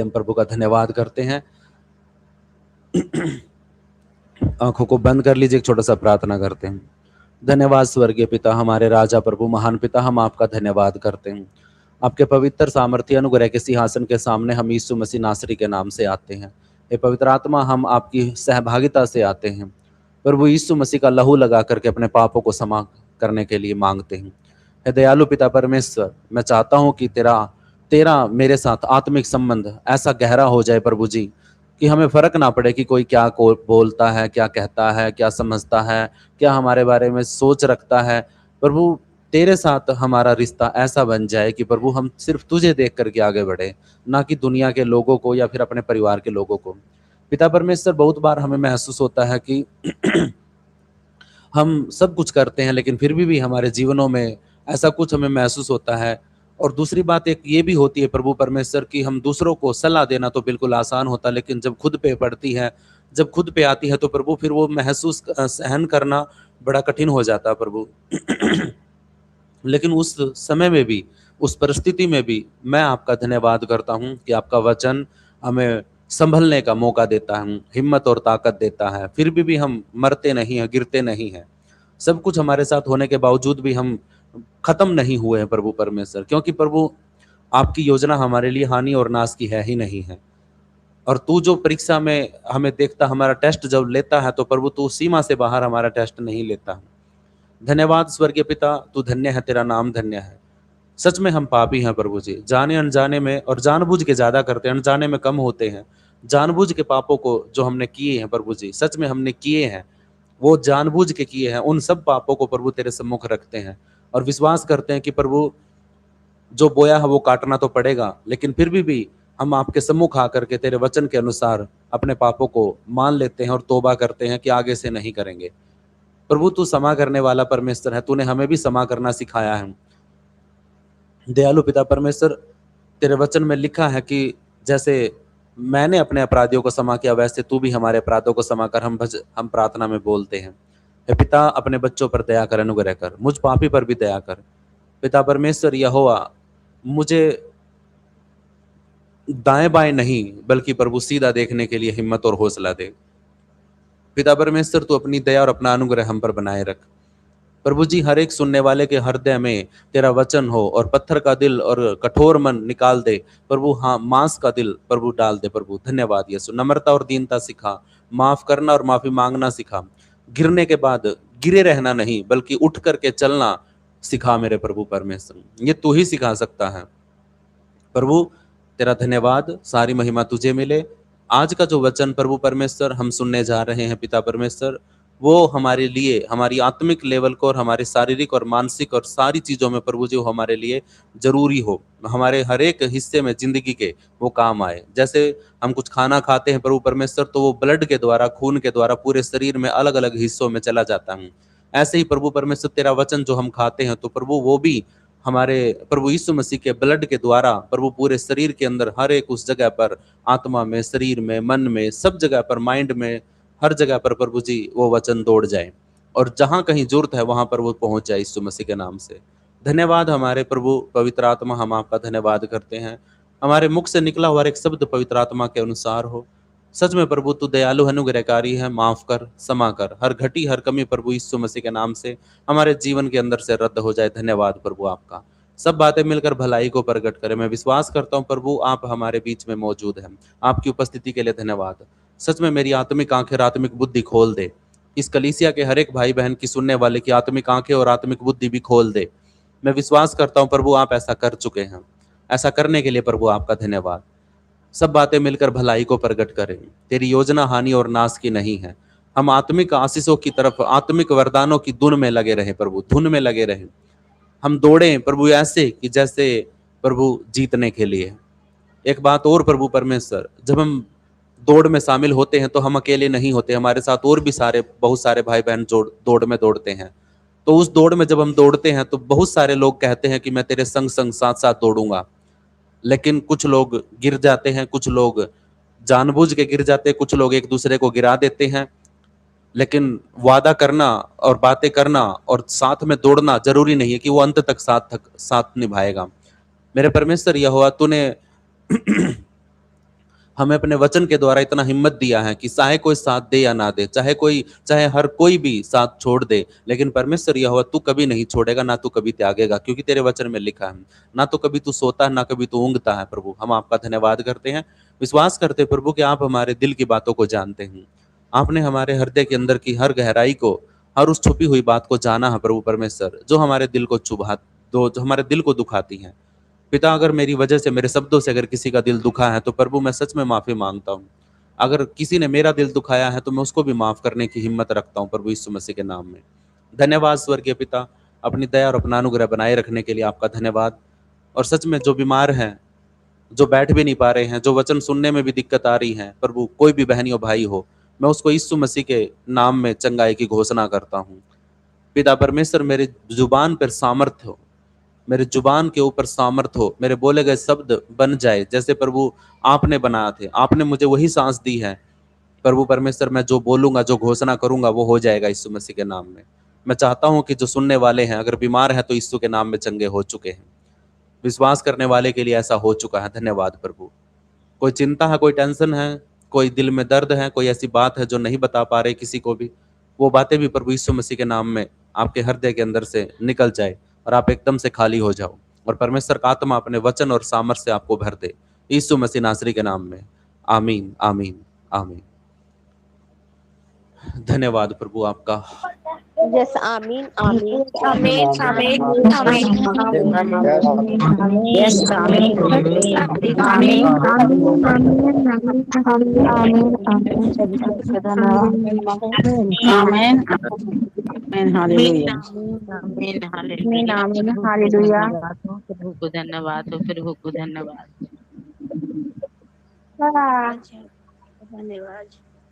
हम प्रभु का धन्यवाद करते हैं। आंखों को बंद कर लीजिए, एक छोटा सा प्रार्थना करते हैं। धन्यवाद स्वर्गीय पिता, हमारे राजा प्रभु महान पिता, हम आपका धन्यवाद करते हैं। आपके पवित्र सामर्थ्य अनुग्रह के सिंहासन के सामने हम यीशु मसीह नासरी के नाम से आते हैं। हे पवित्र आत्मा, हम आपकी सहभागिता से आते हैं। प्रभु यीशु मसीह का लहू लगा करके अपने पापों को क्षमा करने के लिए मांगते हैं। हे दयालु पिता परमेश्वर, मैं चाहता हूँ कि तेरा तेरा मेरे साथ आत्मिक संबंध ऐसा गहरा हो जाए प्रभु जी, कि हमें फर्क ना पड़े कि कोई क्या बोलता है, क्या कहता है, क्या समझता है, क्या हमारे बारे में सोच रखता है। प्रभु, तेरे साथ हमारा रिश्ता ऐसा बन जाए कि प्रभु हम सिर्फ तुझे देख करके आगे बढ़े, ना कि दुनिया के लोगों को या फिर अपने परिवार के लोगों को। पिता परमेश्वर, बहुत बार हमें महसूस होता है कि हम सब कुछ करते हैं, लेकिन फिर भी हमारे जीवनों में ऐसा कुछ हमें महसूस होता है। और दूसरी बात एक ये भी होती है प्रभु परमेश्वर कि हम दूसरों को सलाह देना तो बिल्कुल आसान होता है, लेकिन जब खुद पे पड़ती है, जब खुद पे आती है तो प्रभु फिर वो महसूस सहन करना बड़ा कठिन हो जाता है प्रभु। लेकिन उस समय में भी, उस परिस्थिति में भी मैं आपका धन्यवाद करता हूँ कि आपका वचन हमें संभलने का मौका देता है, हिम्मत और ताकत देता है। फिर भी हम मरते नहीं हैं, गिरते नहीं हैं। सब कुछ हमारे साथ होने के बावजूद भी हम खत्म नहीं हुए हैं प्रभु परमेश्वर, क्योंकि प्रभु आपकी योजना हमारे लिए हानि और नाश की है ही नहीं है। और तू जो परीक्षा में हमें देखता, हमारा टेस्ट जब लेता है, तो प्रभु तू सीमा से बाहर हमारा टेस्ट नहीं लेता। धन्यवाद स्वर्गीय पिता, तू धन्य है, तेरा नाम धन्य है। सच में हम पापी हैं प्रभु जी, जाने अनजाने में, और जानबूझ के ज्यादा करते हैं, अनजाने में कम होते हैं। जानबूझ के पापों को जो हमने किए हैं प्रभु जी, सच में हमने किए हैं, वो जानबूझ के किए हैं, उन सब पापों को प्रभु तेरे सम्मुख रखते हैं और विश्वास करते हैं कि प्रभु जो बोया है वो काटना तो पड़ेगा, लेकिन फिर भी हम आपके सम्मुख आकर के तेरे वचन के अनुसार अपने पापों को मान लेते हैं और तौबा करते हैं कि आगे से नहीं करेंगे। प्रभु तू क्षमा करने वाला परमेश्वर है, तूने हमें भी क्षमा करना सिखाया है। दयालु पिता परमेश्वर, तेरे वचन में लिखा है कि जैसे मैंने अपने अपराधियों को क्षमा किया, वैसे तू भी हमारे अपराधों को क्षमा कर। हम प्रार्थना में बोलते हैं। हे पिता, अपने बच्चों पर दया कर, अनुग्रह कर, मुझ पापी पर भी दया कर। पिता परमेश्वर, यहोवा, मुझे दाएं बाएं नहीं बल्कि प्रभु सीधा देखने के लिए हिम्मत और हौसला दे। पिता परमेश्वर, तू अपनी दया और अपना अनुग्रह हम पर बनाए रख। प्रभु जी, हर एक सुनने वाले के हृदय में तेरा वचन हो और पत्थर का दिल और कठोर मन निकाल दे प्रभु। हाँ, मांस का दिल प्रभु डाल दे प्रभु। धन्यवाद यीशु। नम्रता और दीनता सिखा, माफ करना और माफी मांगना सिखा, गिरने के बाद गिरे रहना नहीं बल्कि उठ करके चलना सिखा मेरे प्रभु परमेश्वर। ये तू ही सिखा सकता है प्रभु। तेरा धन्यवाद, सारी महिमा तुझे मिले। आज का जो वचन प्रभु परमेश्वर हम सुनने जा रहे हैं पिता परमेश्वर, वो हमारे लिए, हमारी आत्मिक लेवल को और हमारे शारीरिक और मानसिक और सारी चीज़ों में प्रभु जो हमारे लिए जरूरी हो, हमारे हर एक हिस्से में जिंदगी के वो काम आए। जैसे हम कुछ खाना खाते हैं प्रभु परमेश्वर, तो वो ब्लड के द्वारा, खून के द्वारा पूरे शरीर में अलग अलग हिस्सों में चला जाता है। ऐसे ही प्रभु परमेश्वर, तेरा वचन जो हम खाते हैं, तो प्रभु वो भी हमारे प्रभु यीशु मसीह के ब्लड के द्वारा प्रभु पूरे शरीर के अंदर हर एक उस जगह पर, आत्मा में, शरीर में, मन में, सब जगह पर, माइंड में, हर जगह पर प्रभु जी वो वचन दौड़ जाए और जहां कहीं जरूरत है वहां पर वो पहुंच जाए यीशु मसीह के नाम से। धन्यवाद हमारे प्रभु पवित्र आत्मा, हम आपका धन्यवाद करते हैं। हमारे मुख से निकला हुआ हर एक शब्द पवित्र आत्मा के अनुसार हो। सच में प्रभु तू दयालु है, अनुग्रहकारी है, माफ कर, क्षमा कर। हर घटी हर कमी प्रभु यीशु मसीह के नाम से हमारे जीवन के अंदर से रद्द हो जाए। धन्यवाद प्रभु आपका। सब बातें मिलकर भलाई को प्रकट करें। मैं विश्वास करता हूँ प्रभु आप हमारे बीच में मौजूद हैं। आपकी उपस्थिति के लिए धन्यवाद। सच में मेरी आत्मिक आंखें और आत्मिक बुद्धि खोल दे। इस कलीसिया के हर एक भाई बहन की, सुनने वाले की आत्मिक आंखें और आत्मिक बुद्धि भी खोल दे। मैं विश्वास करता हूँ प्रभु आप ऐसा कर चुके हैं। ऐसा करने के लिए प्रभु आपका धन्यवाद। सब बातें मिलकर भलाई को प्रकट करें। तेरी योजना हानि और नाश की नहीं है। हम आत्मिक आशीषों की तरफ, आत्मिक वरदानों की धुन में लगे रहे प्रभु, धुन में लगे रहे। हम दौड़े प्रभु ऐसे कि जैसे प्रभु जीतने के लिए। एक बात और प्रभु परमेश्वर, जब हम दौड़ में शामिल होते हैं तो हम अकेले नहीं होते, हमारे साथ और भी बहुत सारे भाई बहन दौड़ में दौड़ते हैं। तो उस दौड़ में जब हम दौड़ते हैं तो बहुत सारे लोग कहते हैं कि मैं तेरे संग संग साथ साथ दौड़ूंगा, लेकिन कुछ लोग गिर जाते हैं, कुछ लोग जानबूझ के गिर जाते हैं, कुछ लोग एक दूसरे को गिरा देते हैं। लेकिन वादा करना और बातें करना और साथ में दौड़ना जरूरी नहीं है कि वो अंत तक साथ निभाएगा। मेरे परमेश्वर यहोवा, तूने हमें अपने वचन के द्वारा इतना हिम्मत दिया है कि चाहे कोई साथ दे या ना दे, चाहे हर कोई भी साथ छोड़ दे, लेकिन परमेश्वर यहोवा तू कभी नहीं छोड़ेगा, ना तू कभी त्यागेगा, क्योंकि तेरे वचन में लिखा है। ना तो कभी तू सोता है, ना कभी तू ऊँघता है। प्रभु, हम आपका धन्यवाद करते हैं, विश्वास करते हैं प्रभु कि आप हमारे दिल की बातों को जानते हैं। आपने हमारे हृदय के अंदर की हर गहराई को, हर उस छुपी हुई बात को जाना है प्रभु परमेश्वर, जो हमारे दिल को चुभा दो, जो हमारे दिल को दुखाती है। पिता, अगर मेरी वजह से, मेरे शब्दों से अगर किसी का दिल दुखा है तो प्रभु मैं सच में माफी मांगता हूँ। अगर किसी ने मेरा दिल दुखाया है तो मैं उसको भी माफ करने की हिम्मत रखता हूँ प्रभु यीशु मसीह के नाम में। धन्यवाद स्वर्गीय पिता, अपनी दया और अपना अनुग्रह बनाए रखने के लिए आपका धन्यवाद। और सच में जो बीमार हैं, जो बैठ भी नहीं पा रहे हैं, जो वचन सुनने में भी दिक्कत आ रही है प्रभु, कोई भी बहनी और भाई हो, मैं उसको यीशु मसीह के नाम में चंगाई की घोषणा करता हूँ। पिता परमेश्वर, मेरी जुबान पर सामर्थ्य हो, मेरे जुबान के ऊपर सामर्थ हो, मेरे बोले गए शब्द बन जाए जैसे प्रभु आपने बनाया थे। आपने मुझे वही सांस दी है प्रभु परमेश्वर, मैं जो बोलूंगा, जो घोषणा करूंगा वो हो जाएगा यीशु मसीह के नाम में। मैं चाहता हूं कि जो सुनने वाले हैं अगर बीमार हैं तो यीशु के नाम में चंगे हो चुके हैं। विश्वास करने वाले के लिए ऐसा हो चुका है। धन्यवाद प्रभु। कोई चिंता है, कोई टेंशन है, कोई दिल में दर्द है, कोई ऐसी बात है जो नहीं बता पा रहे किसी को भी, वो बातें भी प्रभु यीशु मसीह के नाम में आपके हृदय के अंदर से निकल जाए और आप एकदम से खाली हो जाओ और परमेश्वर का आत्मा अपने वचन और सामर्थ्य से आपको भर दे, यीशु मसीह नासरी के नाम में। आमीन, आमीन, आमीन। धन्यवाद प्रभु आपका। यस, आमीन आमीन आमीन आमीन आमीन Yes, आमीन आमीन आमीन आमीन हालेलुया आमीन आमीन हालेलुया। आमीन हालेलुया। प्रभु को धन्यवाद हो, प्रभु को धन्यवाद। हाँ। धन्यवाद।